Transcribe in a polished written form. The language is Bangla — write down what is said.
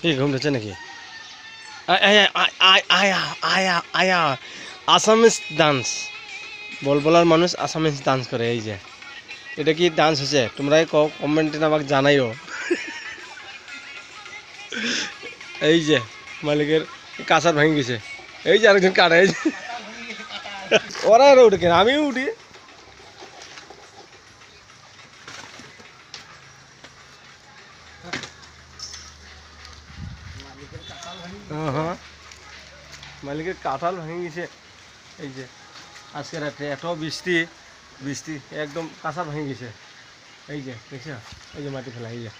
কি ঘুম ধরছে নাকি? আয়া আয়া আয়া আসামিস ডান্স, বলবলার মানুষ আসামিস ডান্স করে। এই যে এটা কি ডান্স হচ্ছে তোমরাই কমেন্টে আমাকে জানাইও। এই যে মালিকের কাঁচার ভেঙে গেছে। এই যে আরেকজন কাটা, এই যে ওরা উঠে কেন, আমিও উঠি। হ্যাঁ, মালিকের কাঁঠাল ভেঙে গেছে। এই যে আজকে রাত্রে এত বৃষ্টি, বৃষ্টি একদম কাঁচা ভেঙে গেছে। এই যে দেখছো, এই যে মাটি ফেলা, এই যে